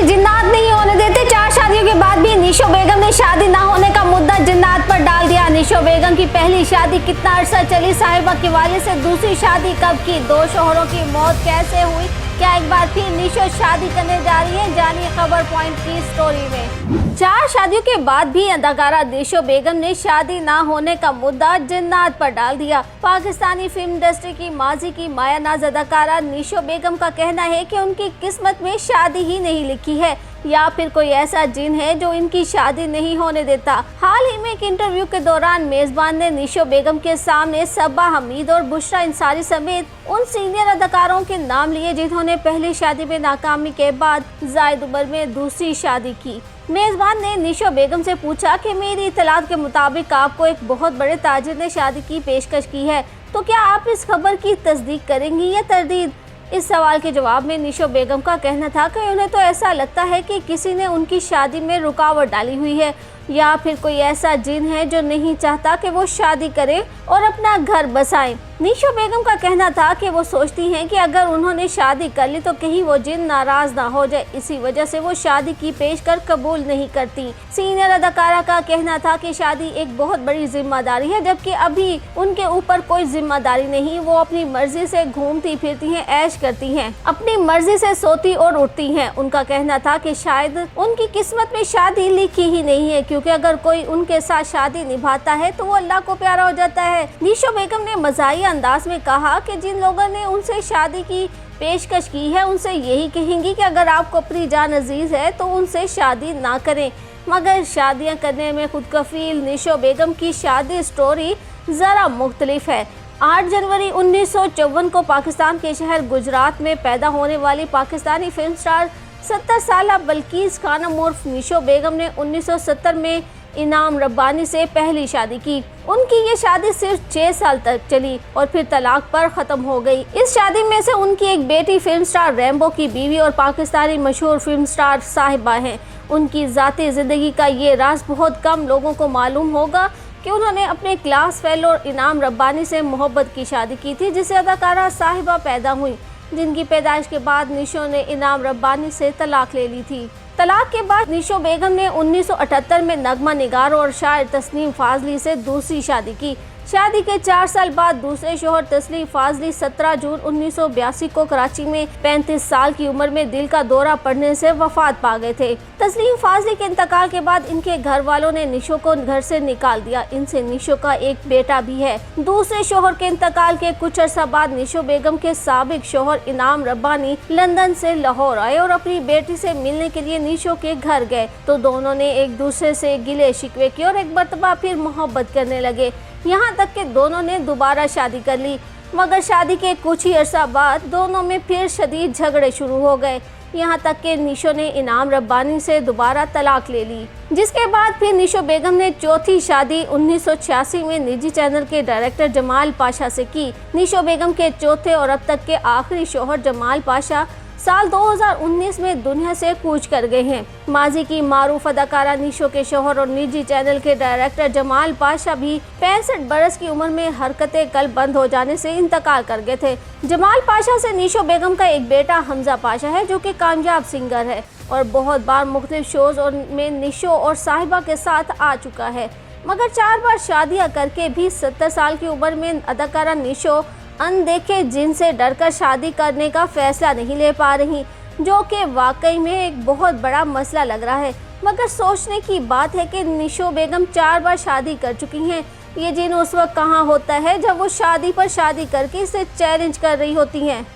शादी जिन्नात नहीं होने देते। 4 शादियों के बाद भी निशो बेगम ने शादी ना होने का मुद्दा जिन्नात पर डाल दिया। निशो बेगम की पहली शादी कितना अरसा चली, साहिबा के वालिद से दूसरी शादी कब की, 2 शौहरों की मौत कैसे हुई, क्या एक बार फिर निशो शादी करने जा रही है, जानिए खबर पॉइंट की स्टोरी में। 4 शादियों के बाद भी अदाकारा निशो बेगम ने शादी ना होने का मुद्दा जिन्नात पर डाल दिया। पाकिस्तानी फिल्म इंडस्ट्री की माजी की माया नाज अदाकारा निशो बेगम का कहना है कि उनकी किस्मत में शादी ही नहीं लिखी है या फिर कोई ऐसा जिन है जो इनकी शादी नहीं होने देता। हाल ही में एक इंटरव्यू के दौरान मेजबान ने निशो बेगम के सामने सबा हमीद और बुशरा इंसारी समेत उन सीनियर अदाकारों के नाम लिए जिन्होंने पहली शादी में नाकामी के बाद जायद उम्र में दूसरी शादी की। मेजबान ने निशो बेगम से पूछा कि मेरी इत्तलात के मुताबिक आपको एक बहुत बड़े ताजिर ने शादी की पेशकश की है, तो क्या आप इस खबर की तस्दीक करेंगी या तरदीद। इस सवाल के जवाब में निशो बेगम का कहना था कि उन्हें तो ऐसा लगता है कि किसी ने उनकी शादी में रुकावट डाली हुई है या फिर कोई ऐसा जिन है जो नहीं चाहता कि वो शादी करे और अपना घर बसाएं। निशो बेगम का कहना था कि वो सोचती हैं कि अगर उन्होंने शादी कर ली तो कहीं वो जिन नाराज ना हो जाए, इसी वजह से वो शादी की पेशकश कबूल नहीं करती। सीनियर अदाकारा का कहना था कि शादी एक बहुत बड़ी जिम्मेदारी है, जबकि अभी उनके ऊपर कोई जिम्मेदारी नहीं, वो अपनी मर्जी से घूमती फिरती हैं, ऐश करती हैं, अपनी मर्जी से सोती और उठती हैं। उनका कहना था कि शायद उनकी किस्मत में शादी लिखी ही नहीं है, क्योंकि अगर कोई उनके साथ शादी निभाता है तो वो अल्लाह को प्यारा हो जाता है। निशो बेगम ने मज़ाहिया अंदाज में कहा कि जिन लोगों ने उनसे शादी की पेशकश की है उनसे यही कहेंगी कि अगर आपको अपनी जान अजीज है तो उनसे शादी ना करें। मगर शादियां करने में खुद कफील निशो बेगम की शादी स्टोरी ज़रा मुख्तलिफ है। 8 जनवरी 1954 को पाकिस्तान के शहर गुजरात में पैदा होने वाली पाकिस्तानी फिल्म स्टार 70 साल बल्कीस खानम उर्फ निशो बेगम ने 1970 में इनाम रब्बानी से पहली शादी की। उनकी ये शादी सिर्फ 6 साल तक चली और फिर तलाक पर ख़त्म हो गई। इस शादी में से उनकी एक बेटी फिल्म स्टार रैम्बो की बीवी और पाकिस्तानी मशहूर फिल्म स्टार साहिबा हैं। उनकी ज़ाती ज़िंदगी का ये राज बहुत कम लोगों को मालूम होगा कि उन्होंने अपने क्लास फेलो और इनाम रब्बानी से मोहब्बत की शादी की थी, जिससे अदाकारा साहिबा पैदा हुई, जिनकी पैदाइश के बाद निशो ने इनाम रब्बानी से तलाक ले ली थी। तलाक के बाद निशो बेगम ने 1978 में नगमा निगार और शायर तस्नीम फाजली से दूसरी शादी की। शादी के 4 साल बाद दूसरे शोहर तस्लीम फाजली 17 जून 1982 को कराची में 35 साल की उम्र में दिल का दौरा पड़ने से वफात पा गए थे। तस्लीम फाजली के इंतकाल के बाद इनके घर वालों ने निशो को घर से निकाल दिया। इनसे निशो का एक बेटा भी है। दूसरे शोहर के इंतकाल के कुछ अर्सा बाद निशो बेगम के साबिक शोहर इनाम रब्बानी लंदन से लाहौर आए और अपनी बेटी से मिलने के लिए निशो के घर गए, तो दोनों ने एक दूसरे से गिले शिकवे किए और एक मर्तबा फिर मोहब्बत करने लगे। यहाँ तक कि दोनों ने दोबारा शादी कर ली, मगर शादी के कुछ ही अरसा बाद दोनों में फिर शदीद झगड़े शुरू हो गए। यहाँ तक कि निशो ने इनाम रब्बानी से दोबारा तलाक ले ली, जिसके बाद फिर निशो बेगम ने चौथी शादी 1986 में निजी चैनल के डायरेक्टर जमाल पाशा से की। निशो बेगम के चौथे और अब तक के आखिरी शोहर जमाल पाशा साल 2019 में दुनिया से कूच कर गए हैं। माजी की मारूफ अदाकारा निशो के शोहर और निजी चैनल के डायरेक्टर जमाल पाशा भी 65 बरस की उम्र में हरकतें कल्ब बंद हो जाने से इंतकाल कर गए थे। जमाल पाशा से निशो बेगम का एक बेटा हमजा पाशा है, जो कि कामयाब सिंगर है और बहुत बार मुख्तलिफ शोज और में निशो और साहिबा के साथ आ चुका है। मगर 4 बार शादियाँ करके भी 70 साल की उम्र में अदाकारा निशो अनदेखे जिन से डरकर शादी करने का फैसला नहीं ले पा रही, जो कि वाकई में एक बहुत बड़ा मसला लग रहा है। मगर सोचने की बात है कि निशो बेगम 4 बार शादी कर चुकी हैं। ये जिन उस वक्त कहाँ होता है जब वो शादी पर शादी करके इसे चैलेंज कर रही होती हैं।